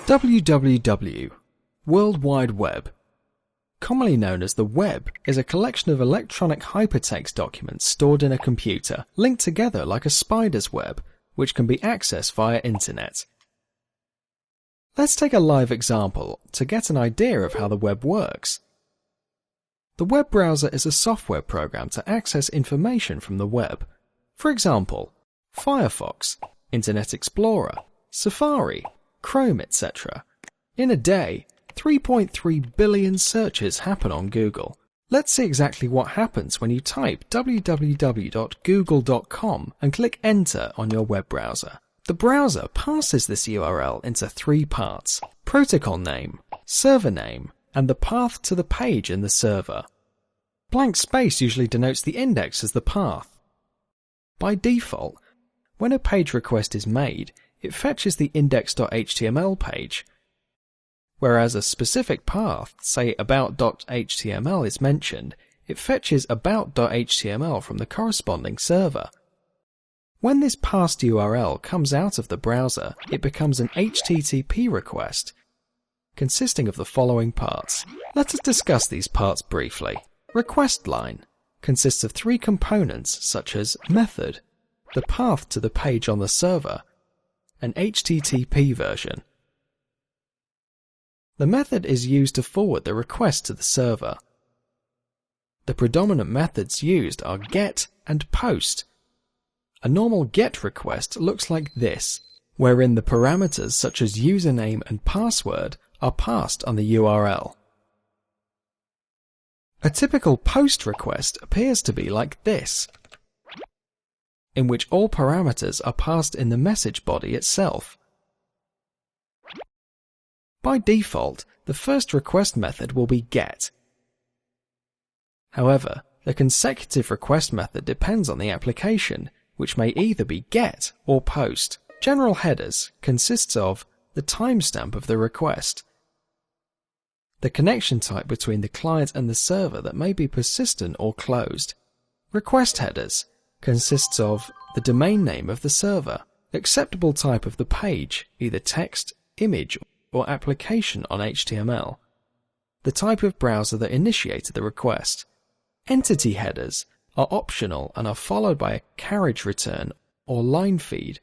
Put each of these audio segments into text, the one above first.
www, World Wide Web. Commonly known as the web, is a collection of electronic hypertext documents stored in a computer, linked together like a spider's web, which can be accessed via internet. Let's take a live example to get an idea of how the web works. The web browser is a software program to access information from the web. For example, Firefox, Internet Explorer, Safari, Chrome, etc. In a day, 3.3 billion searches happen on Google. Let's see exactly what happens when you type www.google.com and click Enter on your web browser. The browser passes this URL into three parts: protocol name, server name, and the path to the page in the server. Blank space usually denotes the index as the path. By default, when a page request is made, it fetches the index.html page, whereas a specific path, say about.html, is mentioned, it fetches about.html from the corresponding server. When this passed URL comes out of the browser, it becomes an HTTP request, consisting of the following parts. Let us discuss these parts briefly. Request line consists of three components such as method, the path to the page on the server, and HTTP version. The method is used to forward the request to the server. The predominant methods used are GET and POST. A normal GET request looks like this, wherein the parameters such as username and password are passed on the URL. A typical POST request appears to be like this, in which all parameters are passed in the message body itself. By default, the first request method will be GET. However, the consecutive request method depends on the application, which may either be GET or POST. General headers consists of the timestamp of the request, the connection type between the client and the server that may be persistent or closed. Request headers consists of the domain name of the server, acceptable type of the page, either text, image, or application on HTML, the type of browser that initiated the request. Entity headers are optional and are followed by a carriage return or line feed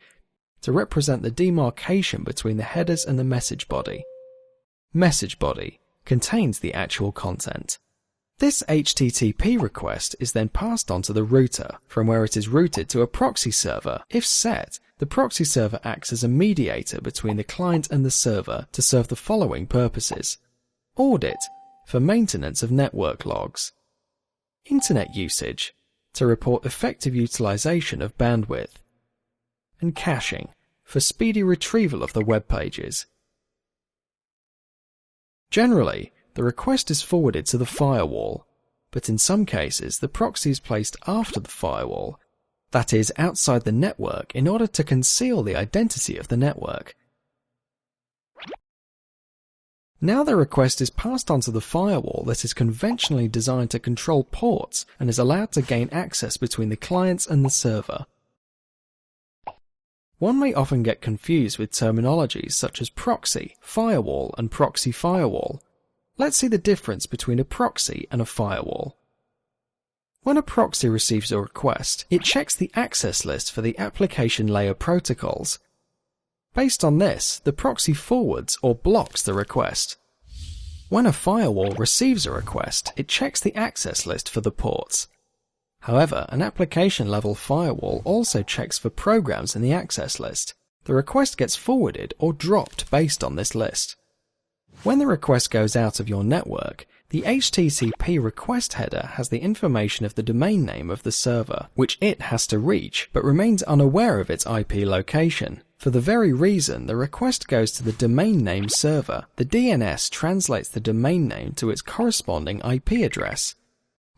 to represent the demarcation between the headers and the message body. Message body contains the actual content. This HTTP request is then passed on to the router, from where it is routed to a proxy server. If set, the proxy server acts as a mediator between the client and the server to serve the following purposes: audit, for maintenance of network logs; internet usage, to report effective utilization of bandwidth; and caching, for speedy retrieval of the web pages. Generally, the request is forwarded to the firewall, but in some cases the proxy is placed after the firewall, that is, outside the network, in order to conceal the identity of the network. Now the request is passed onto the firewall that is conventionally designed to control ports and is allowed to gain access between the clients and the server. One may often get confused with terminologies such as proxy, firewall, and proxy firewall. Let's see the difference between a proxy and a firewall. When a proxy receives a request, it checks the access list for the application layer protocols. Based on this, the proxy forwards or blocks the request. When a firewall receives a request, it checks the access list for the ports. However, an application-level firewall also checks for programs in the access list. The request gets forwarded or dropped based on this list. When the request goes out of your network, the HTTP request header has the information of the domain name of the server, which it has to reach, but remains unaware of its IP location. For the very reason the request goes to the domain name server, the DNS translates the domain name to its corresponding IP address.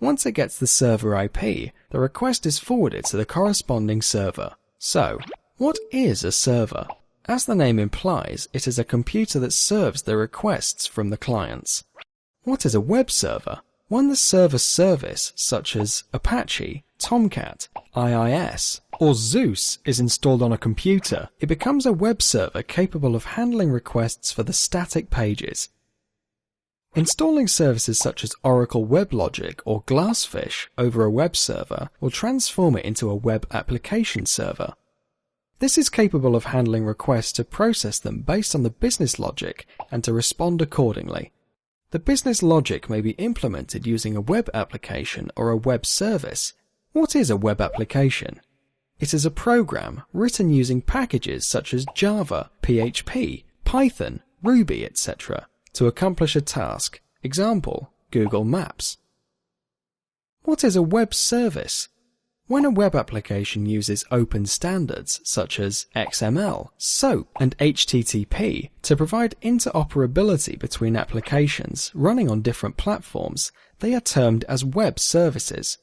Once it gets the server IP, the request is forwarded to the corresponding server. So, what is a server? As the name implies, it is a computer that serves the requests from the clients. What is a web server? When the server service such as Apache, Tomcat, IIS, or Zeus is installed on a computer, it becomes a web server capable of handling requests for the static pages. Installing services such as Oracle WebLogic or Glassfish over a web server will transform it into a web application server. This is capable of handling requests to process them based on the business logic and to respond accordingly. The business logic may be implemented using a web application or a web service. What is a web application? It is a program written using packages such as Java, PHP, Python, Ruby, etc. to accomplish a task. Example, Google Maps. What is a web service? When a web application uses open standards such as XML, SOAP, and HTTP to provide interoperability between applications running on different platforms, they are termed as web services.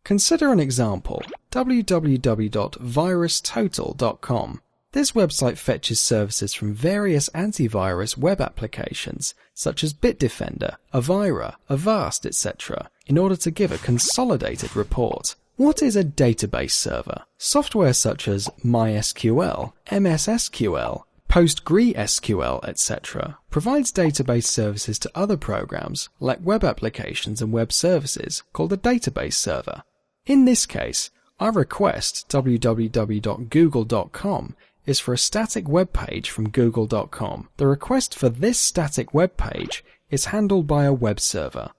Consider an example, www.virustotal.com. This website fetches services from various antivirus web applications such as Bitdefender, Avira, Avast, etc. in order to give a consolidated report. What is a database server? Software such as MySQL, MSSQL, PostgreSQL, etc. provides database services to other programs like web applications and web services called a database server. In this case, our request www.google.com is for a static web page from google.com. The request for this static web page is handled by a web server.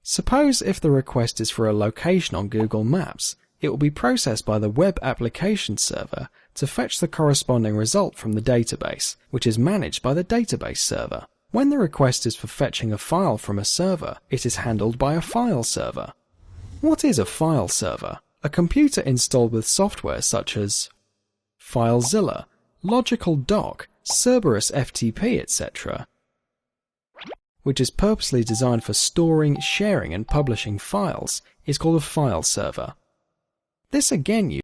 Suppose if the request is for a location on Google Maps, it will be processed by the web application server to fetch the corresponding result from the database, which is managed by the database server. When the request is for fetching a file from a server, it is handled by a file server. What is a file server? A computer installed with software such as FileZilla, Logical Dock, Cerberus FTP, etc., which is purposely designed for storing, sharing, and publishing files, is called a file server. This again